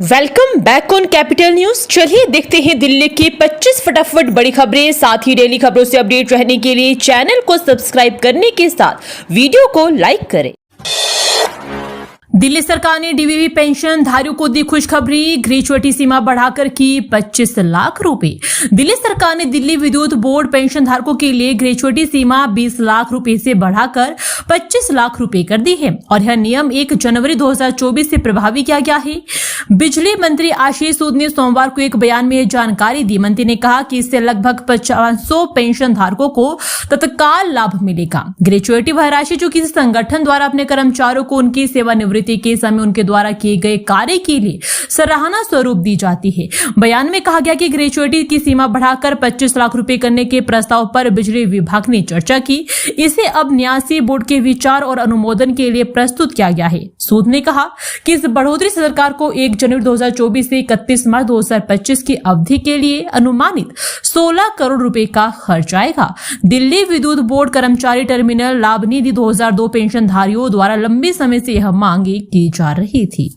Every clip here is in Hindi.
Welcome back on capital news. चलिए देखते हैं दिल्ली की 25 फटाफट बड़ी खबरें। साथ ही डेली खबरों से अपडेट रहने के लिए चैनल को सब्सक्राइब करने के साथ वीडियो को लाइक करें। दिल्ली सरकार ने डीवीवी पेंशन धारियों को दी खुशखबरी। ग्रेच्युटी सीमा बढ़ाकर की 25 लाख रुपए। दिल्ली सरकार ने दिल्ली विद्युत बोर्ड पेंशन धारकों के लिए ग्रेच्युटी सीमा 20 लाख रुपए से बढ़ाकर 25 लाख रुपए कर दी है और यह नियम 1 जनवरी 2024 से प्रभावी किया गया है। बिजली मंत्री आशीष सूद ने सोमवार को एक बयान में यह जानकारी दी। मंत्री ने कहा कि इससे लगभग 500 पेंशन धारकों को तत्काल लाभ मिलेगा। ग्रेच्युटी वह राशि जो किसी संगठन द्वारा अपने कर्मचारियों को उनकी सेवानिवृत्ति के समय उनके द्वारा किए गए कार्य के लिए सराहना स्वरूप दी जाती है। बयान में कहा गया कि ग्रेच्युटी की सीमा बढ़ाकर 25 लाख रुपए करने के प्रस्ताव पर बिजली विभाग ने चर्चा की। इसे अब न्यासी बोर्ड के विचार और अनुमोदन के लिए प्रस्तुत किया गया है। सूद ने कहा कि इस बढ़ोतरी से सरकार को 1 जनवरी 2024 से 31 मार्च 2025 की अवधि के लिए अनुमानित 16 करोड़ रुपए का खर्च आएगा। दिल्ली विद्युत बोर्ड कर्मचारी टर्मिनल लाभ निधि 2002 पेंशनधारियों द्वारा लंबे समय से यह मांग की जा रही थी।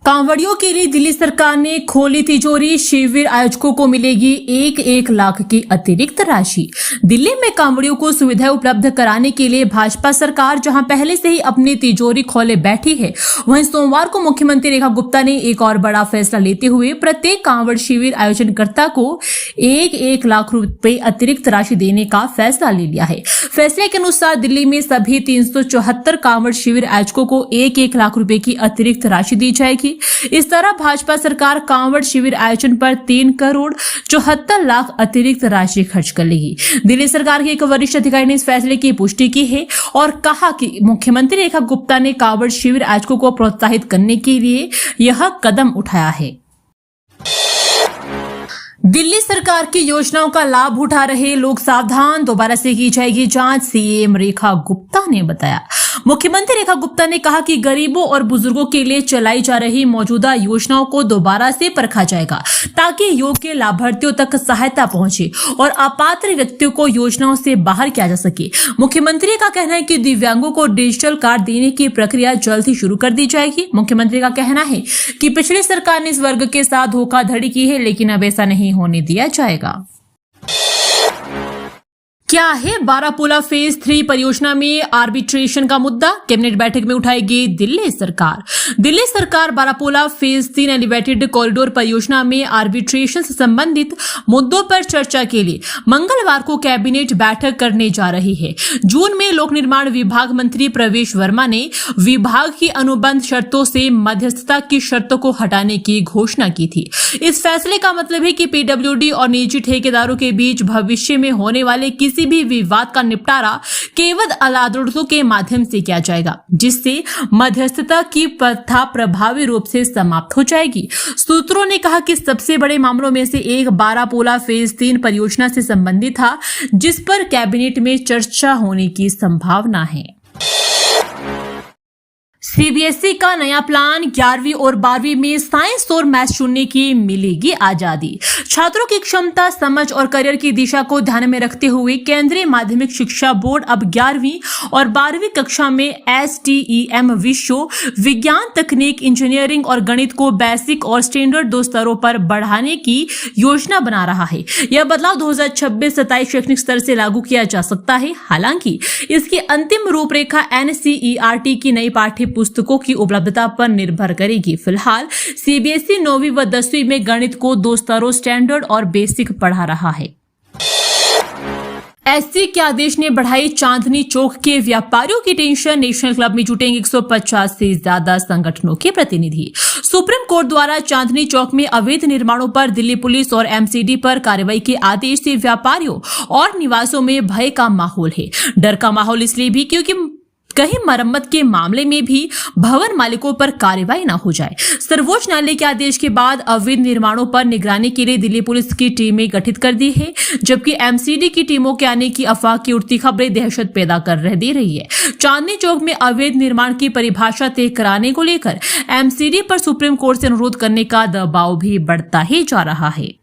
कांवड़ियों के लिए दिल्ली सरकार ने खोली तिजोरी। शिविर आयोजकों को मिलेगी 1-1 लाख की अतिरिक्त राशि। दिल्ली में कांवड़ियों को सुविधाएं उपलब्ध कराने के लिए भाजपा सरकार जहां पहले से ही अपनी तिजोरी खोले बैठी है, वहीं सोमवार को मुख्यमंत्री रेखा गुप्ता ने एक और बड़ा फैसला लेते हुए प्रत्येक कांवड़ शिविर आयोजनकर्ता को 1-1 लाख रुपए अतिरिक्त राशि देने का फैसला ले लिया है। फैसले के अनुसार दिल्ली में सभी 374 कांवड़ शिविर आयोजकों को 1-1 लाख रुपए की अतिरिक्त राशि दी जाएगी। इस तरह भाजपा सरकार कांवड़ शिविर आयोजन पर 3 करोड़ 74 लाख अतिरिक्त राशि खर्च कर लेगी। दिल्ली सरकार के एक वरिष्ठ अधिकारी ने इस फैसले की पुष्टि की है और कहा कि मुख्यमंत्री रेखा गुप्ता ने कांवड़ शिविर आयोजकों को प्रोत्साहित करने के लिए यह कदम उठाया है। दिल्ली सरकार की योजनाओं का लाभ उठा रहे लोग सावधान, दोबारा से की जाएगी जांच, सीएम रेखा गुप्ता ने बताया। मुख्यमंत्री रेखा गुप्ता ने कहा कि गरीबों और बुजुर्गों के लिए चलाई जा रही मौजूदा योजनाओं को दोबारा से परखा जाएगा ताकि योग्य लाभार्थियों तक सहायता पहुंचे और अपात्र व्यक्तियों को योजनाओं से बाहर किया जा सके। मुख्यमंत्री का कहना है कि दिव्यांगों को डिजिटल कार्ड देने की प्रक्रिया जल्द ही शुरू कर दी जाएगी। मुख्यमंत्री का कहना है कि पिछली सरकार ने इस वर्ग के साथ धोखाधड़ी की है, लेकिन अब ऐसा नहीं होने दिया जाएगा। क्या है बारापूला फेज 3 परियोजना में आर्बिट्रेशन का मुद्दा? कैबिनेट बैठक में उठाएगी दिल्ली सरकार। दिल्ली सरकार बारापूला फेज 3 एलिवेटेड कॉरिडोर परियोजना में आर्बिट्रेशन से संबंधित मुद्दों पर चर्चा के लिए मंगलवार को कैबिनेट बैठक करने जा रही है। जून में लोक निर्माण विभाग मंत्री प्रवेश वर्मा ने विभाग की अनुबंध शर्तों से मध्यस्थता की शर्तों को हटाने की घोषणा की थी। इस फैसले का मतलब है कि पीडब्ल्यूडी और निजी ठेकेदारों के बीच भविष्य में होने वाले किसी भी विवाद का निपटारा केवल अदालतों के माध्यम से किया जाएगा, जिससे मध्यस्थता की प्रथा प्रभावी रूप से समाप्त हो जाएगी। सूत्रों ने कहा कि सबसे बड़े मामलों में से एक बारापूला फेज 3 परियोजना से संबंधित था, जिस पर कैबिनेट में चर्चा होने की संभावना है। सीबीएसई का नया प्लान, 11वीं और 12वीं में साइंस और मैथ चुनने की मिलेगी आजादी। छात्रों की क्षमता, समझ और करियर की दिशा को ध्यान में रखते हुए केंद्रीय माध्यमिक शिक्षा बोर्ड अब 11वीं और 12वीं कक्षा में STEM विषयों विज्ञान, तकनीक, इंजीनियरिंग और गणित को बेसिक और स्टैंडर्ड 2 स्तरों पर बढ़ाने की योजना बना रहा है। यह बदलाव 2026-27 शैक्षणिक स्तर से लागू किया जा सकता है। हालांकि इसकी अंतिम रूपरेखा NCERT की नई पाठ्य पुस्तकों की उपलब्धता पर निर्भर करेगी। फिलहाल सीबीएसई 9वीं व 10वीं में गणित को 2 स्तरों स्टैंडर्ड और बेसिक पढ़ा रहा है। एससी के आदेश ने बढ़ाई चांदनी चौक के व्यापारियों की टेंशन। नेशनल क्लब में जुटेंगे 150 से ज्यादा संगठनों के प्रतिनिधि। सुप्रीम कोर्ट द्वारा चांदनी चौक में अवैध निर्माणों पर दिल्ली पुलिस और एमसीडी पर कार्रवाई के आदेश से व्यापारियों और निवासियों में भय का माहौल है। डर का माहौल इसलिए भी क्योंकि कहीं मरम्मत के मामले में भी भवन मालिकों पर कार्रवाई न हो जाए। सर्वोच्च न्यायालय के आदेश के बाद अवैध निर्माणों पर निगरानी के लिए दिल्ली पुलिस की टीमें गठित कर दी है, जबकि एमसीडी की टीमों के आने की अफवाह की उड़ती खबरें दहशत पैदा कर दे रही है। चांदनी चौक में अवैध निर्माण की परिभाषा तय कराने को लेकर एमसीडी पर सुप्रीम कोर्ट से अनुरोध करने का दबाव भी बढ़ता ही जा रहा है।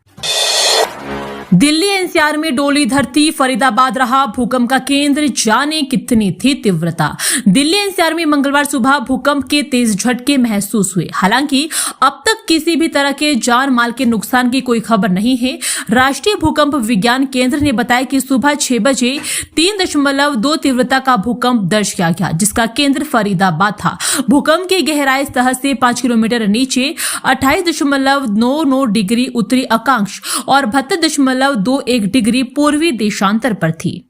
दिल्ली एनसीआर में डोली धरती, फरीदाबाद रहा भूकंप का केंद्र, जाने कितनी थी तीव्रता। दिल्ली एनसीआर में मंगलवार सुबह भूकंप के तेज झटके महसूस हुए। हालांकि अब तक किसी भी तरह के जान माल के नुकसान की कोई खबर नहीं है। राष्ट्रीय भूकंप विज्ञान केंद्र ने बताया कि सुबह 6 बजे 3.2 तीव्रता का भूकंप दर्ज किया गया, जिसका केंद्र फरीदाबाद था। भूकंप की गहराई तह से 5 किलोमीटर नीचे 28.99 डिग्री उत्तरी अक्षांश और 72.21 डिग्री पूर्वी देशांतर पर थी।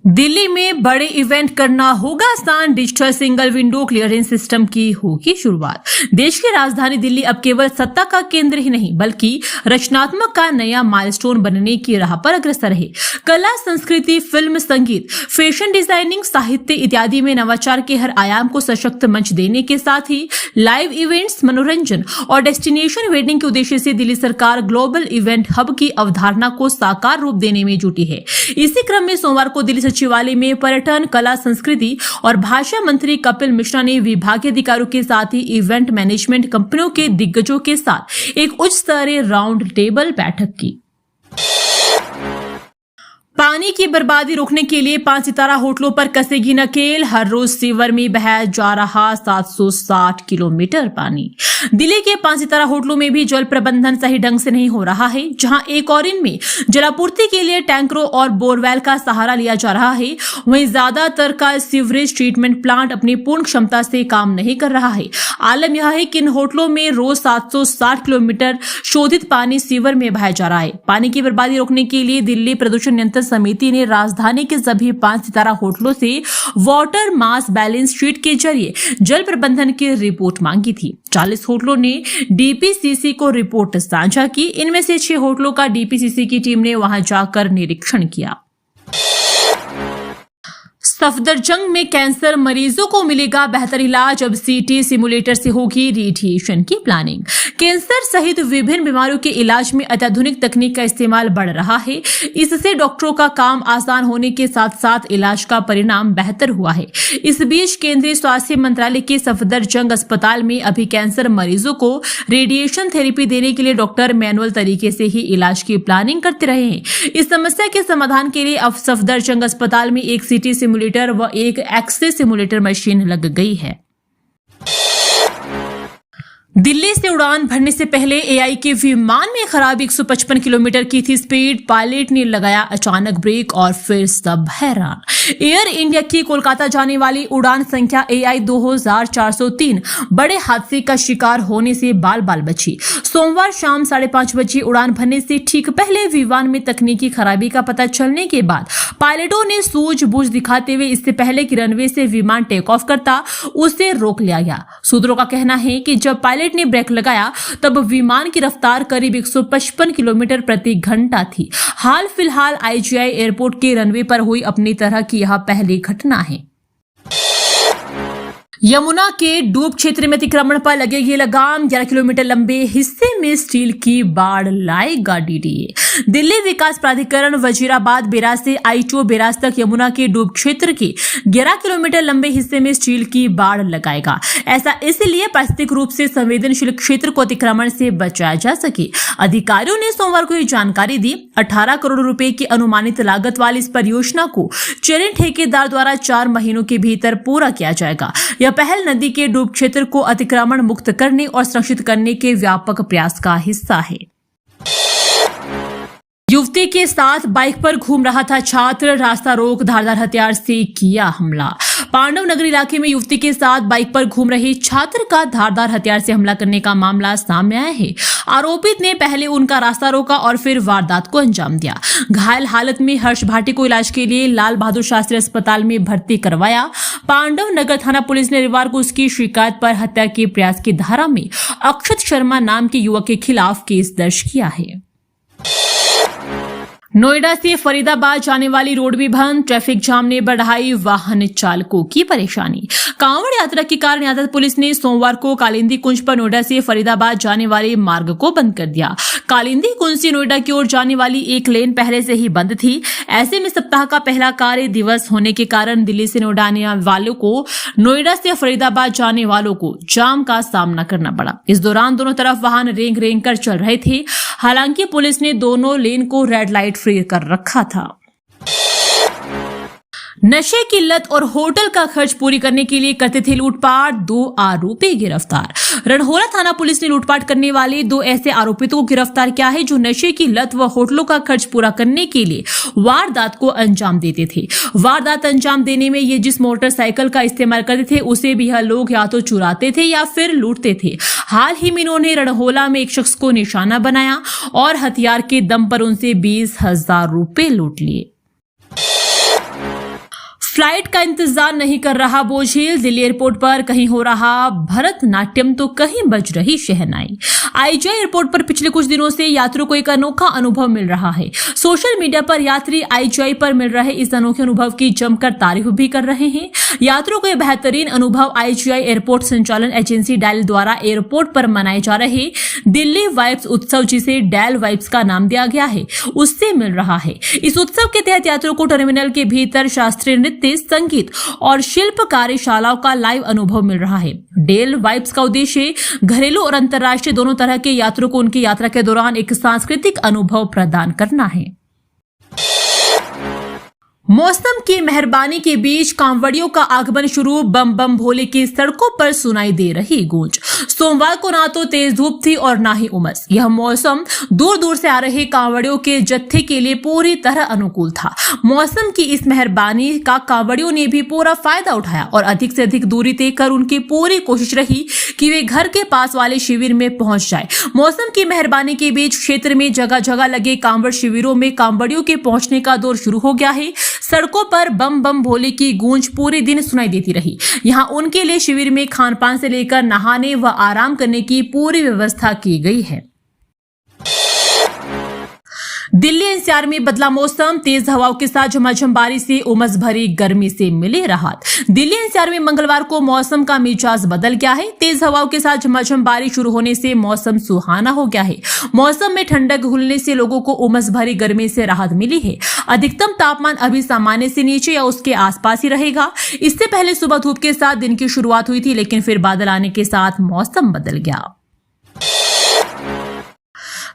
दिल्ली में बड़े इवेंट करना होगा आसान, digital single window clearance system की होगी शुरुआत। देश की राजधानी दिल्ली अब केवल सत्ता का केंद्र ही नहीं बल्कि रचनात्मक का नया माइलस्टोन बनने की राह पर अग्रसर है। कला, संस्कृति, फिल्म, संगीत, फैशन डिजाइनिंग, साहित्य इत्यादि में नवाचार के हर आयाम को सशक्त मंच देने के साथ ही लाइव इवेंट्स, मनोरंजन और डेस्टिनेशन वेडिंग के उद्देश्य से दिल्ली सरकार ग्लोबल इवेंट हब की अवधारणा को साकार रूप देने में जुटी है। इसी क्रम में सोमवार को दिल्ली सचिवालय में पर्यटन, कला, संस्कृति और भाषा मंत्री कपिल मिश्रा ने विभागीय अधिकारियों के साथ ही इवेंट मैनेजमेंट कंपनियों के दिग्गजों के साथ एक उच्च स्तरीय राउंड टेबल बैठक की। पानी की बर्बादी रोकने के लिए 5 सितारा होटलों पर कसेगी नकेल, हर रोज सीवर में बहाया जा रहा 760 किलोमीटर पानी। दिल्ली के 5 सितारा होटलों में भी जल प्रबंधन सही ढंग से नहीं हो रहा है। जहां एक और इनमें जलापूर्ति के लिए टैंकरों और बोरवेल का सहारा लिया जा रहा है, वहीं ज्यादातर का सीवरेज ट्रीटमेंट प्लांट अपनी पूर्ण क्षमता से काम नहीं कर रहा है। आलम यह है कि इन होटलों में रोज 760 किलोमीटर शोधित पानी सीवर में बहाया जा रहा है। पानी की बर्बादी रोकने के लिए दिल्ली प्रदूषण नियंत्रण समिति ने राजधानी के सभी 5 सितारा होटलों से वाटर मास बैलेंस शीट के जरिए जल प्रबंधन की रिपोर्ट मांगी थी। 40 होटलों ने डीपीसीसी को रिपोर्ट साझा की। इनमें से 6 होटलों का डीपीसीसी की टीम ने वहां जाकर निरीक्षण किया। सफदरजंग में कैंसर मरीजों को मिलेगा बेहतर इलाज, अब सीटी सिमुलेटर से होगी रेडिएशन की प्लानिंग। कैंसर सहित विभिन्न बीमारियों के इलाज में अत्याधुनिक तकनीक का इस्तेमाल बढ़ रहा है। इससे डॉक्टरों का काम आसान होने के साथ साथ इलाज का परिणाम बेहतर हुआ है। इस बीच केंद्रीय स्वास्थ्य मंत्रालय के सफदरजंग अस्पताल में अभी कैंसर मरीजों को रेडिएशन थेरेपी देने के लिए डॉक्टर मैनुअल तरीके से ही इलाज की प्लानिंग करते रहे हैं। इस समस्या के समाधान के लिए अब सफदरजंग अस्पताल में एक सीटी सिमुलेटर व एक एक्स-रे सिमुलेटर मशीन लग गई है। दिल्ली से उड़ान भरने से पहले एआई के विमान में खराबी, 155 किलोमीटर की थी स्पीड, पायलट ने लगाया अचानक ब्रेक और फिर सब हैरान। एयर इंडिया की कोलकाता जाने वाली उड़ान संख्या एआई 2403 बड़े हादसे का शिकार होने से बाल बाल बची। सोमवार शाम 5:30 बजे उड़ान भरने से ठीक पहले विमान में तकनीकी खराबी का पता चलने के बाद पायलटों ने सूझबूझ दिखाते हुए इससे पहले कि रनवे से विमान टेक ऑफ करता उसे रोक लिया गया। सूत्रों का कहना है कि जब पायलट ने ब्रेक लगाया तब विमान की रफ्तार करीब 155 किलोमीटर प्रति घंटा थी। हाल फिलहाल आईजीआई एयरपोर्ट के रनवे पर हुई अपनी तरह की यह पहली घटना है। यमुना के डूब क्षेत्र में अतिक्रमण पर लगेगी लगाम, 11 किलोमीटर लंबे हिस्से में स्टील की बाड़ लाएगा डीडीए। दिल्ली विकास प्राधिकरण वजीराबाद बेराज से आईटीओ बेराज तक यमुना के डूब क्षेत्र के 11 किलोमीटर लंबे हिस्से में स्टील की बाड़ लगाएगा। ऐसा इसलिए पारिस्थितिक रूप से संवेदनशील क्षेत्र को अतिक्रमण से बचाया जा सके। अधिकारियों ने सोमवार को ये जानकारी दी। 18 करोड़ रुपए की अनुमानित लागत वाली इस परियोजना को चरण ठेकेदार द्वारा 4 महीनों के भीतर पूरा किया जाएगा। यह पहल नदी के डूब क्षेत्र को अतिक्रमण मुक्त करने और संरक्षित करने के व्यापक प्रयास का हिस्सा है। युवती के साथ बाइक पर घूम रहा था छात्र, रास्ता रोक धारदार हथियार से किया हमला। पांडव नगर इलाके में युवती के साथ बाइक पर घूम रहे छात्र का धारदार हथियार से हमला करने का मामला सामने आया है। आरोपित ने पहले उनका रास्ता रोका और फिर वारदात को अंजाम दिया। घायल हालत में हर्ष भाटी को इलाज के लिए लाल बहादुर शास्त्री अस्पताल में भर्ती करवाया। पांडव नगर थाना पुलिस ने रविवार को उसकी शिकायत पर हत्या के प्रयास की धारा में अक्षत शर्मा नाम के युवक के खिलाफ केस दर्ज किया है। नोएडा से फरीदाबाद जाने वाली रोड भी बंद, ट्रैफिक जाम ने बढ़ाई वाहन चालकों की परेशानी। कांवड़ यात्रा के कारण यातायात पुलिस ने सोमवार को कालिंदी कुंज पर नोएडा से फरीदाबाद जाने वाले मार्ग को बंद कर दिया। कालिंदी कुंज से नोएडा की ओर जाने वाली एक लेन पहले से ही बंद थी। ऐसे में सप्ताह का पहला कार्य दिवस होने के कारण दिल्ली से नोएडा आने वालों को, नोएडा से फरीदाबाद जाने वालों को जाम का सामना करना पड़ा। इस दौरान दोनों तरफ वाहन रेंग रेंग कर चल रहे थे। हालांकि पुलिस ने दोनों लेन को रेड लाइट फ्री कर रखा था। नशे की लत और होटल का खर्च पूरी करने के लिए करते थे लूटपाट, 2 आरोपी गिरफ्तार। रणहोला थाना पुलिस ने लूटपाट करने वाले 2 ऐसे आरोपितों को गिरफ्तार किया है जो नशे की लत व होटलों का खर्च पूरा करने के लिए वारदात को अंजाम देते थे। वारदात अंजाम देने में ये जिस मोटरसाइकिल का इस्तेमाल करते थे उसे भी यह लोग या तो चुराते थे या फिर लूटते थे। हाल ही में इन्होंने रणहोला में एक शख्स को निशाना बनाया और हथियार के दम पर उनसे 20,000 रुपए लूट लिए। फ्लाइट का इंतजार नहीं कर रहा बोझिल, दिल्ली एयरपोर्ट पर कहीं हो रहा भरतनाट्यम तो कहीं बज रही शहनाई। आईजीआई एयरपोर्ट पर पिछले कुछ दिनों से यात्रियों को एक अनोखा अनुभव मिल रहा है। सोशल मीडिया पर यात्री आईजीआई पर मिल रहे इस अनोखे अनुभव की जमकर तारीफ भी कर रहे हैं। यात्रियों को यह बेहतरीन अनुभव आईजीआई एयरपोर्ट संचालन एजेंसी डैल द्वारा एयरपोर्ट पर मनाए जा रहे दिल्ली वाइब्स उत्सव, जिसे डैल वाइब्स का नाम दिया गया है, उससे मिल रहा है। इस उत्सव के तहत यात्रियों को टर्मिनल के भीतर शास्त्रीय नृत्य, संगीत और शिल्प कार्यशालाओं का लाइव अनुभव मिल रहा है। डेल वाइब्स का उद्देश्य घरेलू और अंतर्राष्ट्रीय दोनों तरह के यात्रियों को उनकी यात्रा के दौरान एक सांस्कृतिक अनुभव प्रदान करना है। मौसम की मेहरबानी के बीच कांवड़ियों का आगमन शुरू, बम बम भोले की सड़कों पर सुनाई दे रही गूंज। सोमवार को ना तो तेज धूप थी और ना ही उमस। यह मौसम दूर दूर से आ रहे कांवड़ियों के जत्थे के लिए पूरी तरह अनुकूल था। मौसम की इस मेहरबानी का कांवड़ियों ने भी पूरा फायदा उठाया और अधिक से अधिक दूरी तय कर उनकी पूरी कोशिश रही कि वे घर के पास वाले शिविर में पहुंच जाए। मौसम की मेहरबानी के बीच क्षेत्र में जगह जगह लगे कांवड़ शिविरों में कांवड़ियों के पहुंचने का दौर शुरू हो गया है। सड़कों पर बम बम भोले की गूंज पूरे दिन सुनाई देती रही। यहां उनके लिए शिविर में खानपान से लेकर नहाने व आराम करने की पूरी व्यवस्था की गई है। दिल्ली एनसीआर में बदला मौसम, तेज हवाओं के साथ झमाझम बारिश से उमस भरी गर्मी से मिले राहत। दिल्ली एनसीआर में मंगलवार को मौसम का मिजाज बदल गया है। तेज हवाओं के साथ झमाझम बारिश शुरू होने से मौसम सुहाना हो गया है। मौसम में ठंडक घुलने से लोगों को उमस भरी गर्मी से राहत मिली है। अधिकतम तापमान अभी सामान्य से नीचे या उसके आसपास ही रहेगा। इससे पहले सुबह धूप के साथ दिन की शुरुआत हुई थी, लेकिन फिर बादल आने के साथ मौसम बदल गया।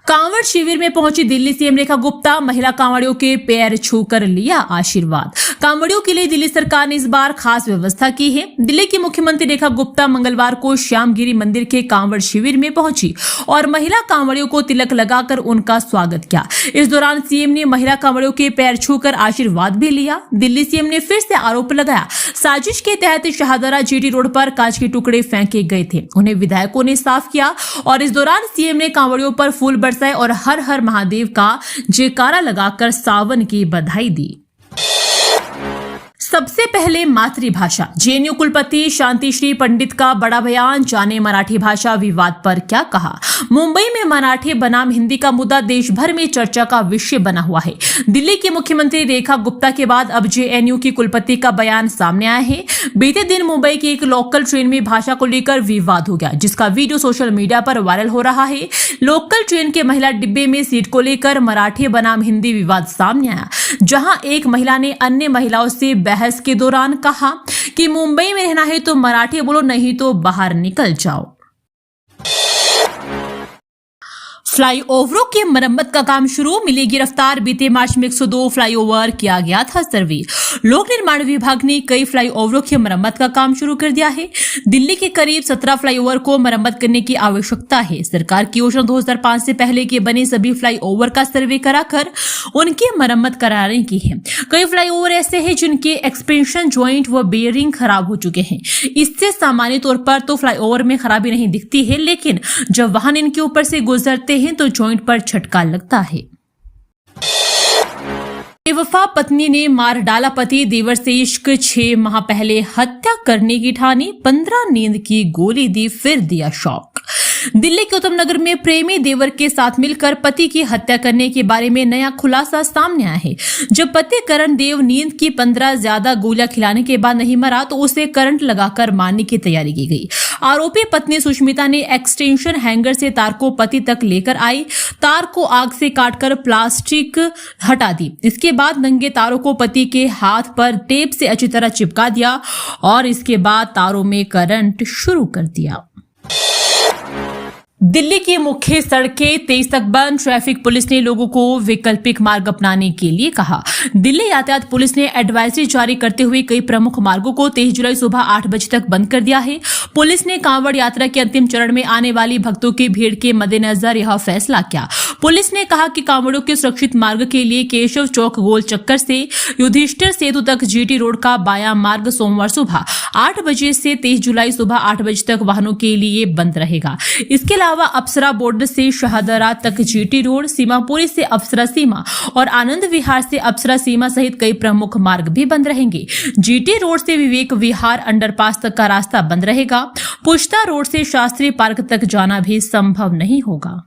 कांवड़ शिविर में पहुंची दिल्ली सीएम रेखा गुप्ता, महिला कांवड़ियों के पैर छूकर लिया आशीर्वाद। कांवड़ियों के लिए दिल्ली सरकार ने इस बार खास व्यवस्था की है। दिल्ली की मुख्यमंत्री रेखा गुप्ता मंगलवार को श्यामगिरी मंदिर के कांवड़ शिविर में पहुंची और महिला कांवड़ियों को तिलक लगाकर उनका स्वागत किया। इस दौरान सीएम ने महिला कांवड़ियों के पैर छूकर आशीर्वाद भी लिया। दिल्ली सीएम ने फिर से आरोप लगाया, साजिश के तहत शाहदरा जीटी रोड पर कांच के टुकड़े फेंके गए थे। उन्हें विधायकों ने साफ किया और इस दौरान सीएम ने कांवड़ियों पर फूल बरसाए और हर हर महादेव का जयकारा लगाकर सावन की बधाई दी। सबसे पहले मातृभाषा, जेएनयू कुलपति शांतिश्री पंडित का बड़ा बयान, जाने मराठी भाषा विवाद पर क्या कहा। मुंबई में मराठी बनाम हिंदी का मुद्दा देश भर में चर्चा का विषय बना हुआ है। दिल्ली की मुख्यमंत्री रेखा गुप्ता के बाद अब जेएनयू की कुलपति का बयान सामने आया है। बीते दिन मुंबई की एक लोकल ट्रेन में भाषा को लेकर विवाद हो गया, जिसका वीडियो सोशल मीडिया पर वायरल हो रहा है। लोकल ट्रेन के महिला डिब्बे में सीट को लेकर मराठी बनाम हिंदी विवाद सामने आया, जहां एक महिला ने अन्य महिलाओं से बहस के दौरान कहा कि मुंबई में रहना है तो मराठी बोलो, नहीं तो बाहर निकल जाओ। फ्लाईओवरों की मरम्मत का काम शुरू, मिली गिरफ्तार। बीते मार्च में 102 फ्लाईओवर किया गया था सर्वे। लोक निर्माण विभाग ने कई फ्लाईओवरों की मरम्मत का काम शुरू कर दिया है। दिल्ली के करीब 17 फ्लाईओवर को मरम्मत करने की आवश्यकता है। सरकार की योजना 2005 से पहले के बने सभी फ्लाईओवर का सर्वे कराकर उनकी मरम्मत कराने की है। कई फ्लाईओवर ऐसे हैं जिनके एक्सपेंशन जॉइंट व बेयरिंग खराब हो चुके हैं। इससे सामान्य तौर पर तो फ्लाईओवर में खराबी नहीं दिखती है, लेकिन जब वाहन इनके ऊपर से गुजरते हैं तो जॉइंट पर झटका लगता है। बेवफा पत्नी ने मार डाला पति, देवर से इश्क, 6 माह पहले हत्या करने की ठानी, 15 नींद की गोली दी, फिर दिया शॉक। दिल्ली के उत्तम नगर में प्रेमी देवर के साथ मिलकर पति की हत्या करने के बारे में नया खुलासा सामने आया है। जब पति करण देव नींद की 15 ज्यादा गोलियां खिलाने के बाद नहीं मरा तो उसे करंट लगाकर मारने की तैयारी की गई। आरोपी पत्नी सुष्मिता ने एक्सटेंशन हैंगर से तार को पति तक लेकर आई, तार को आग से काटकर प्लास्टिक हटा दी। इसके बाद नंगे तारों को पति के हाथ पर टेप से अच्छी तरह चिपका दिया और इसके बाद तारों में करंट शुरू कर दिया। दिल्ली की मुख्य सड़कें 23 तक बंद, ट्रैफिक पुलिस ने लोगों को वैकल्पिक मार्ग अपनाने के लिए कहा। दिल्ली यातायात पुलिस ने एडवाइजरी जारी करते हुए कई प्रमुख मार्गों को 23 जुलाई सुबह 8 बजे तक बंद कर दिया है। पुलिस ने कांवड़ यात्रा के अंतिम चरण में आने वाली भक्तों की भीड़ के मद्देनजर यह फैसला किया। पुलिस ने कहा कि कांवड़ों के सुरक्षित मार्ग के लिए केशव चौक गोल चक्कर से युधिष्ठिर सेतु तक जीटी रोड का बायां मार्ग सोमवार सुबह 8 बजे से 23 जुलाई सुबह 8 बजे तक वाहनों के लिए बंद रहेगा। इसके अलावा अप्सरा बॉर्डर से शाहदरा तक जीटी रोड, सीमापुरी से अप्सरा सीमा और आनंद विहार से अप्सरा सीमा सहित कई प्रमुख मार्ग भी बंद रहेंगे। जीटी रोड से विवेक विहार अंडरपास तक का रास्ता बंद रहेगा। पुश्ता रोड से शास्त्री पार्क तक जाना भी संभव नहीं होगा।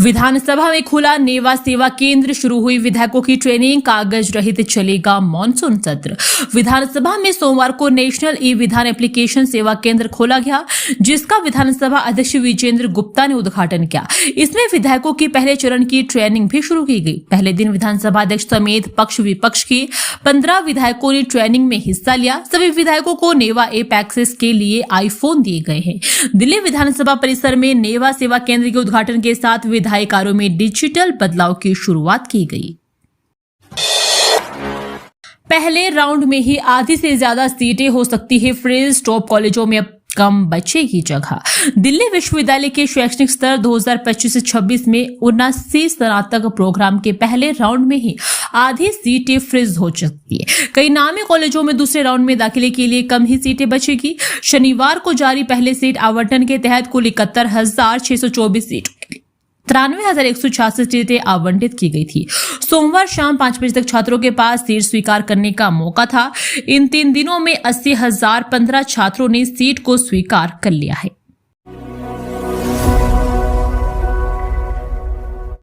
विधानसभा में खुला नेवा सेवा केंद्र, शुरू हुई विधायकों की ट्रेनिंग, कागज रहित चलेगा मॉनसून सत्र। विधानसभा में सोमवार को नेशनल ई विधान एप्लीकेशन सेवा केंद्र खोला गया, जिसका विधानसभा अध्यक्ष विजेंद्र गुप्ता ने उद्घाटन किया। इसमें विधायकों की पहले चरण की ट्रेनिंग भी शुरू की गई। पहले दिन विधानसभा अध्यक्ष समेत पक्ष विपक्ष के 15 विधायकों ने ट्रेनिंग में हिस्सा लिया। सभी विधायकों को नेवा ऐप एक्सेस के लिए आईफोन दिए गए हैं। दिल्ली विधानसभा परिसर में नेवा सेवा केंद्र के उद्घाटन के साथ विधायी कार्यों में डिजिटल बदलाव की शुरुआत की गई। पहले राउंड में ही आधी से ज्यादा सीटें हो सकती है फ्रीज, टॉप कॉलेजों में अब कम बचेगी जगह। दिल्ली विश्वविद्यालय के शैक्षणिक स्तर 2025-26 में 79 स्नातक प्रोग्राम के पहले राउंड में ही आधी सीटें फ्रीज हो सकती है। कई नामी कॉलेजों में दूसरे राउंड में दाखिले के लिए कम ही सीटें बचेगी। शनिवार को जारी पहले सीट आवंटन के तहत कुल 71,624 सीटों 93,166 सीटें आवंटित की गई थी। सोमवार शाम 5 बजे तक छात्रों के पास सीट स्वीकार करने का मौका था। इन 3 दिनों में 80,015 छात्रों ने सीट को स्वीकार कर लिया है।